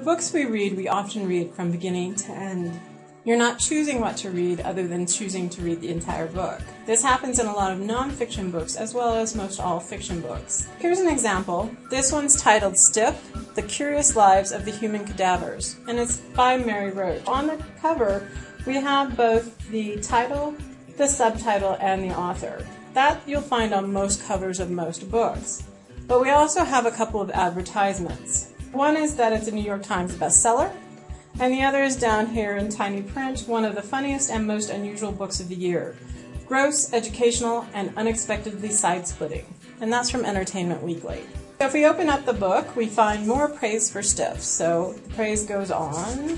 books we read, we often read from beginning to end. You're not choosing what to read other than choosing to read the entire book. This happens in a lot of non-fiction books as well as most all fiction books. Here's an example. This one's titled Stiff: The Curious Lives of the Human Cadavers, and it's by Mary Roach. On the cover, we have both the title, the subtitle, and the author. That you'll find on most covers of most books. But we also have a couple of advertisements. One is that it's a New York Times bestseller, and the other is down here in tiny print, one of the funniest and most unusual books of the year. Gross, educational, and unexpectedly side-splitting. And that's from Entertainment Weekly. So if we open up the book, we find more praise for Stiff. So the praise goes on,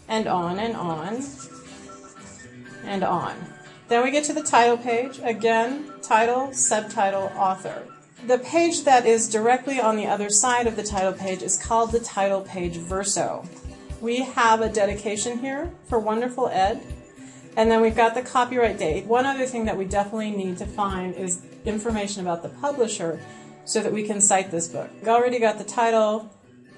and on, and on, and on. Then we get to the title page. Again, title, subtitle, author. The page that is directly on the other side of the title page is called the title page verso. We have a dedication here for Wonderful Ed, and then we've got the copyright date. One other thing that we definitely need to find is information about the publisher so that we can cite this book. We already got the title,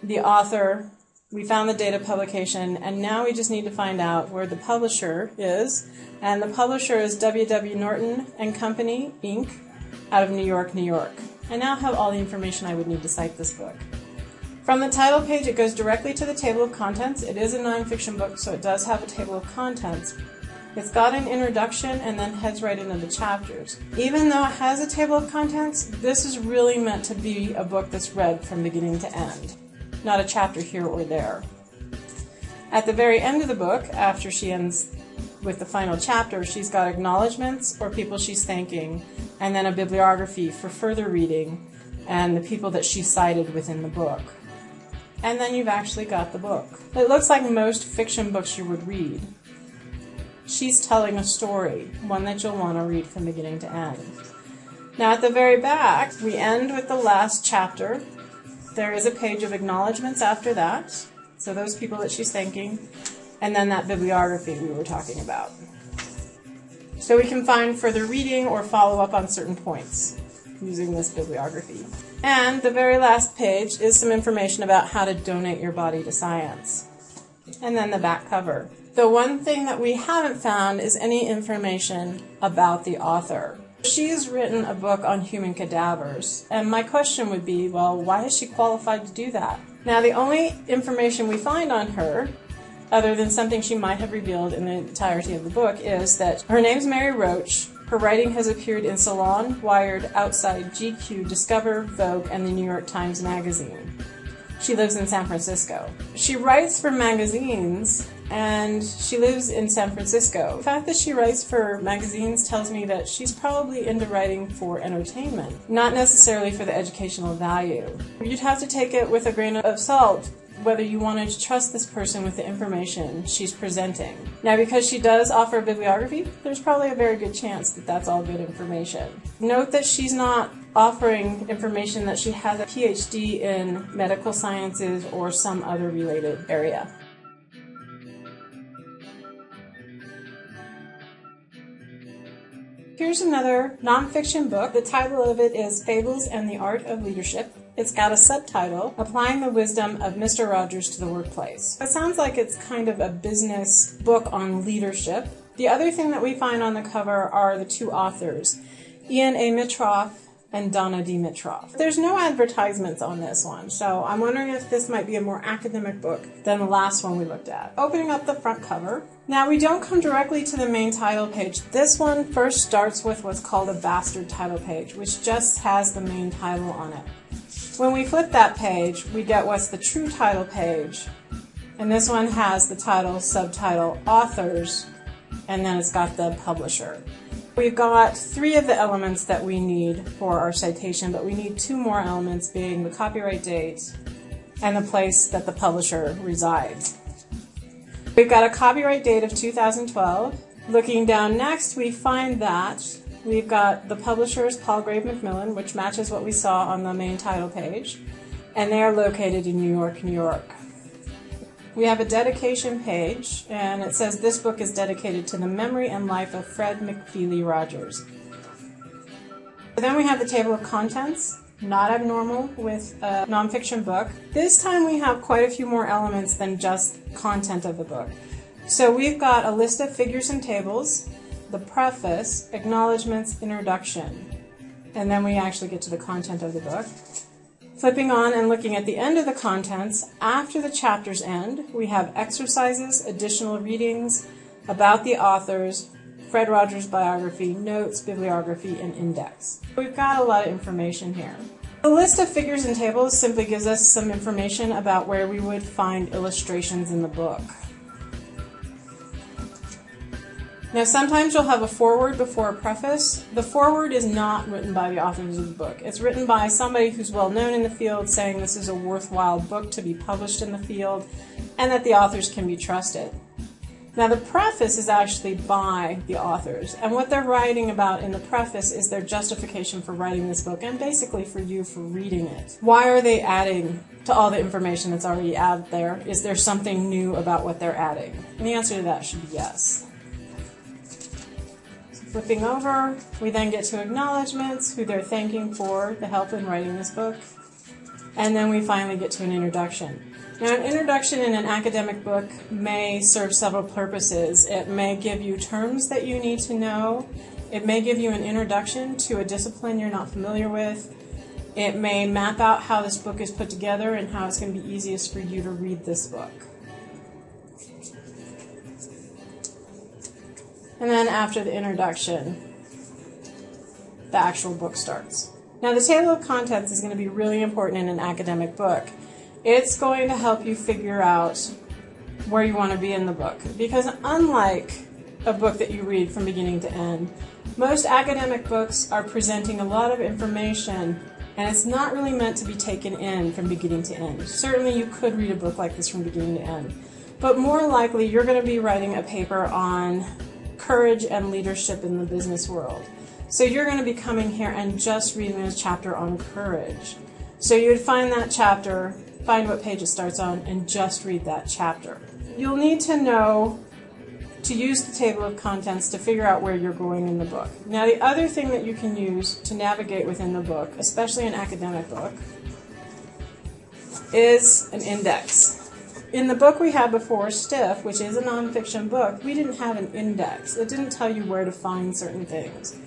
the author, we found the date of publication, and now we just need to find out where the publisher is. And the publisher is W.W. Norton and Company, Inc., out of New York, New York. I now have all the information I would need to cite this book. From the title page, it goes directly to the table of contents. It is a nonfiction book, so it does have a table of contents. It's got an introduction and then heads right into the chapters. Even though it has a table of contents, this is really meant to be a book that's read from beginning to end, not a chapter here or there. At the very end of the book, after she ends with the final chapter, she's got acknowledgements or people she's thanking, and then a bibliography for further reading and the people that she cited within the book. And then you've actually got the book. It looks like most fiction books you would read. She's telling a story, one that you'll want to read from beginning to end. Now at the very back, we end with the last chapter. There is a page of acknowledgements after that, so those people that she's thanking, and then that bibliography we were talking about. So we can find further reading or follow up on certain points using this bibliography. And the very last page is some information about how to donate your body to science. And then the back cover. The one thing that we haven't found is any information about the author. She's written a book on human cadavers, and my question would be, well, why is she qualified to do that? Now, the only information we find on her, other than something she might have revealed in the entirety of the book, is that her name's Mary Roach. Her writing has appeared in Salon, Wired, Outside, GQ, Discover, Vogue, and the New York Times Magazine. She lives in San Francisco. She writes for magazines, and she lives in San Francisco. The fact that she writes for magazines tells me that she's probably into writing for entertainment, not necessarily for the educational value. You'd have to take it with a grain of salt whether you wanted to trust this person with the information she's presenting. Now, because she does offer a bibliography, there's probably a very good chance that that's all good information. Note that she's not offering information that she has a PhD in medical sciences or some other related area. Here's another nonfiction book. The title of it is Fables and the Art of Leadership. It's got a subtitle, Applying the Wisdom of Mr. Rogers to the Workplace. It sounds like it's kind of a business book on leadership. The other thing that we find on the cover are the two authors, Ian A. Mitroff and Donna D. Mitroff. There's no advertisements on this one, so I'm wondering if this might be a more academic book than the last one we looked at. Opening up the front cover. Now, we don't come directly to the main title page. This one first starts with what's called a bastard title page, which just has the main title on it. When we flip that page, we get what's the true title page, and this one has the title, subtitle, authors, and then it's got the publisher. We've got 3 of the elements that we need for our citation, but we need 2 more elements, being the copyright date and the place that the publisher resides. We've got a copyright date of 2012. Looking down next, we find that we've got the publishers, Palgrave Macmillan, which matches what we saw on the main title page, and they are located in New York, New York. We have a dedication page, and it says this book is dedicated to the memory and life of Fred McFeely Rogers. Then we have the table of contents, not abnormal with a nonfiction book. This time we have quite a few more elements than just content of the book. So we've got a list of figures and tables, the preface, acknowledgements, introduction, and then we actually get to the content of the book. Flipping on and looking at the end of the contents, after the chapters end, we have exercises, additional readings, about the authors, Fred Rogers biography, notes, bibliography, and index. We've got a lot of information here. The list of figures and tables simply gives us some information about where we would find illustrations in the book. Now sometimes you'll have a foreword before a preface. The foreword is not written by the authors of the book. It's written by somebody who's well known in the field, saying this is a worthwhile book to be published in the field and that the authors can be trusted. Now the preface is actually by the authors, and what they're writing about in the preface is their justification for writing this book and basically for you for reading it. Why are they adding to all the information that's already out there? Is there something new about what they're adding? And the answer to that should be yes. So flipping over, we then get to acknowledgements, who they're thanking for the help in writing this book, and then we finally get to an introduction. Now, an introduction in an academic book may serve several purposes. It may give you terms that you need to know. It may give you an introduction to a discipline you're not familiar with. It may map out how this book is put together and how it's going to be easiest for you to read this book. And then after the introduction, the actual book starts. Now, the table of contents is going to be really important in an academic book. It's going to help you figure out where you want to be in the book. Because unlike a book that you read from beginning to end, most academic books are presenting a lot of information, and it's not really meant to be taken in from beginning to end. Certainly you could read a book like this from beginning to end. But more likely you're going to be writing a paper on courage and leadership in the business world. So you're going to be coming here and just reading a chapter on courage. So you would find that chapter, find what page it starts on, and just read that chapter. You'll need to know to use the table of contents to figure out where you're going in the book. Now, the other thing that you can use to navigate within the book, especially an academic book, is an index. In the book we had before, Stiff, which is a nonfiction book, we didn't have an index. It didn't tell you where to find certain things.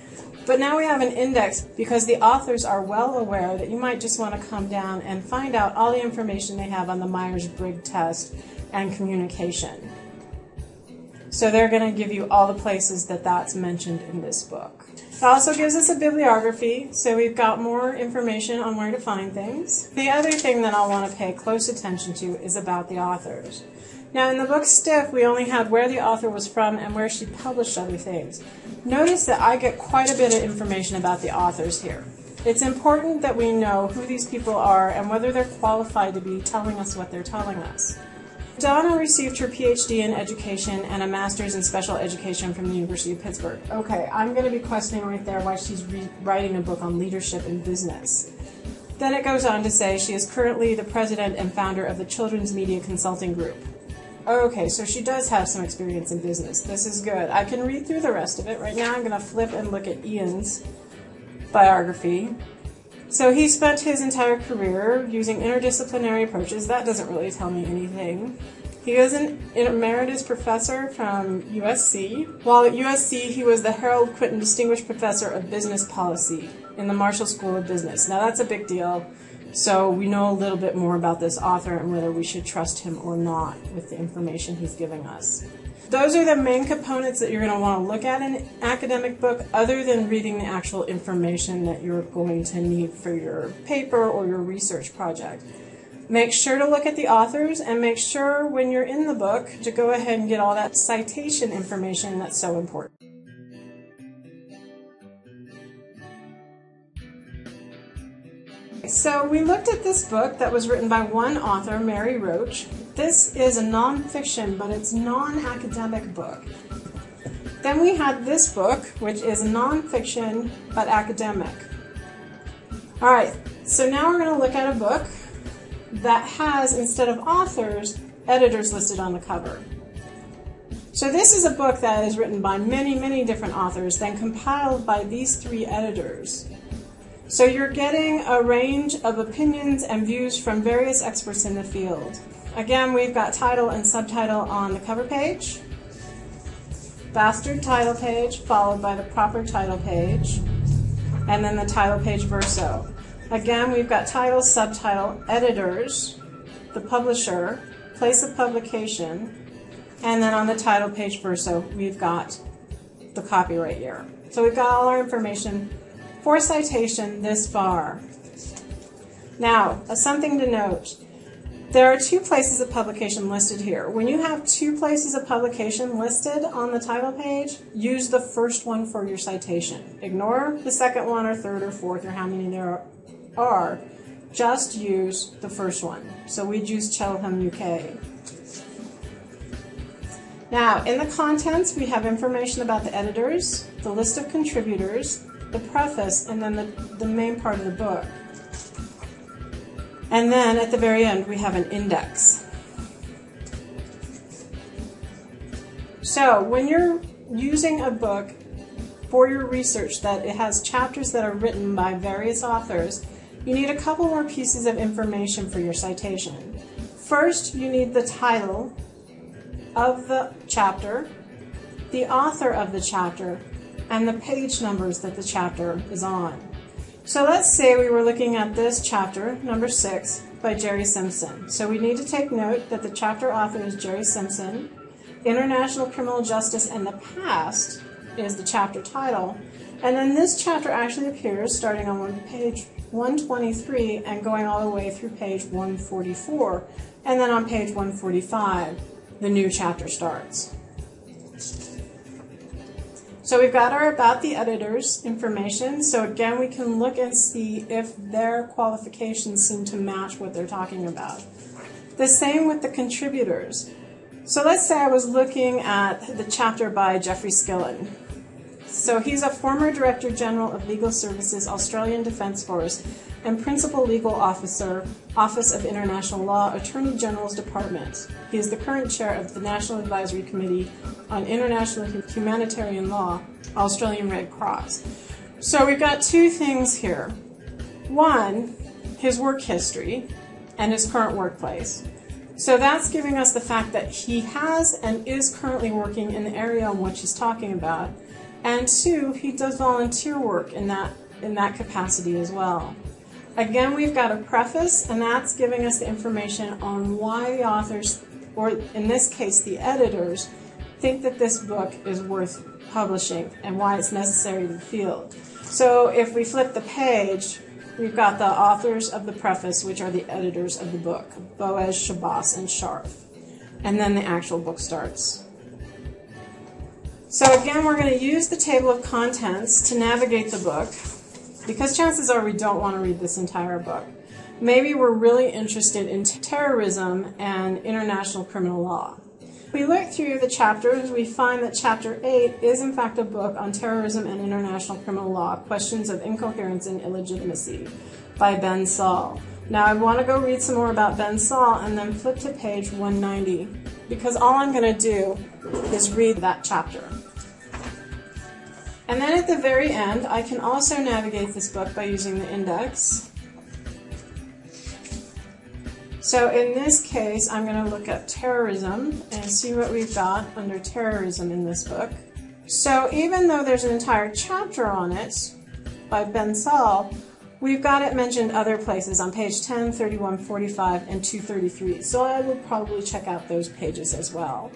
But now we have an index because the authors are well aware that you might just want to come down and find out all the information they have on the Myers-Briggs test and communication. So they're going to give you all the places that that's mentioned in this book. It also gives us a bibliography, so we've got more information on where to find things. The other thing that I'll want to pay close attention to is about the authors. Now, in the book Stiff, we only had where the author was from and where she published other things. Notice that I get quite a bit of information about the authors here. It's important that we know who these people are and whether they're qualified to be telling us what they're telling us. Donna received her PhD in education and a master's in special education from the University of Pittsburgh. Okay, I'm going to be questioning right there why she's writing a book on leadership in business. Then it goes on to say she is currently the president and founder of the Children's Media Consulting Group. Okay, so she does have some experience in business. This is good. I can read through the rest of it. Right now I'm going to flip and look at Ian's biography. So he spent his entire career using interdisciplinary approaches. That doesn't really tell me anything. He was an emeritus professor from USC. While at USC, he was the Harold Quinton Distinguished Professor of Business Policy in the Marshall School of Business. Now that's a big deal. So we know a little bit more about this author and whether we should trust him or not with the information he's giving us. Those are the main components that you're going to want to look at in an academic book, other than reading the actual information that you're going to need for your paper or your research project. Make sure to look at the authors, and make sure when you're in the book to go ahead and get all that citation information that's so important. So we looked at this book that was written by one author, Mary Roach. This is a nonfiction, but it's non-academic book. Then we had this book, which is nonfiction, but academic. All right, so now we're going to look at a book that has, instead of authors, editors listed on the cover. So this is a book that is written by many, many different authors, then compiled by these three editors. So you're getting a range of opinions and views from various experts in the field. Again, we've got title and subtitle on the cover page, bastard title page followed by the proper title page, and then the title page verso. Again, we've got title, subtitle, editors, the publisher, place of publication, and then on the title page verso, we've got the copyright year. So we've got all our information for citation this far. Now, something to note. There are 2 places of publication listed here. When you have 2 places of publication listed on the title page, use the first one for your citation. Ignore the second one or third or fourth or how many there are. Just use the first one. So we'd use Cheltenham, UK. Now, in the contents, we have information about the editors, the list of contributors, the preface, and then the main part of the book. And then at the very end, we have an index. So when you're using a book for your research that it has chapters that are written by various authors, you need a couple more pieces of information for your citation. First, you need the title of the chapter, the author of the chapter, and the page numbers that the chapter is on. So let's say we were looking at this chapter, number 6, by Jerry Simpson. So we need to take note that the chapter author is Jerry Simpson. International Criminal Justice and the Past is the chapter title. And then this chapter actually appears starting on page 123 and going all the way through page 144. And then on page 145, the new chapter starts. So we've got our about the editors information. So again, we can look and see if their qualifications seem to match what they're talking about. The same with the contributors. So let's say I was looking at the chapter by Geoffrey Skillen. So he's a former Director General of Legal Services, Australian Defence Force, and Principal Legal Officer, Office of International Law, Attorney General's Department. He is the current chair of the National Advisory Committee on International Humanitarian Law, Australian Red Cross. So we've got 2 things here. One, his work history and his current workplace. So that's giving us the fact that he has and is currently working in the area on which he's talking about. And 2, he does volunteer work in that capacity as well. Again, we've got a preface, and that's giving us the information on why the authors, or in this case the editors, think that this book is worth publishing and why it's necessary to the field. So if we flip the page, we've got the authors of the preface, which are the editors of the book, Boaz, Shabazz, and Scharf. And then the actual book starts. So again, we're going to use the table of contents to navigate the book, because chances are we don't want to read this entire book. Maybe we're really interested in terrorism and international criminal law. If we look through the chapters, we find that Chapter 8 is in fact a book on terrorism and international criminal law, questions of incoherence and illegitimacy, by Ben Saul. Now I want to go read some more about Ben Saul and then flip to page 190, because all I'm going to do is read that chapter. And then at the very end, I can also navigate this book by using the index. So in this case, I'm going to look at terrorism and see what we've got under terrorism in this book. So even though there's an entire chapter on it by Ben Saul, we've got it mentioned other places on page 10, 31, 45, and 233. So I would probably check out those pages as well.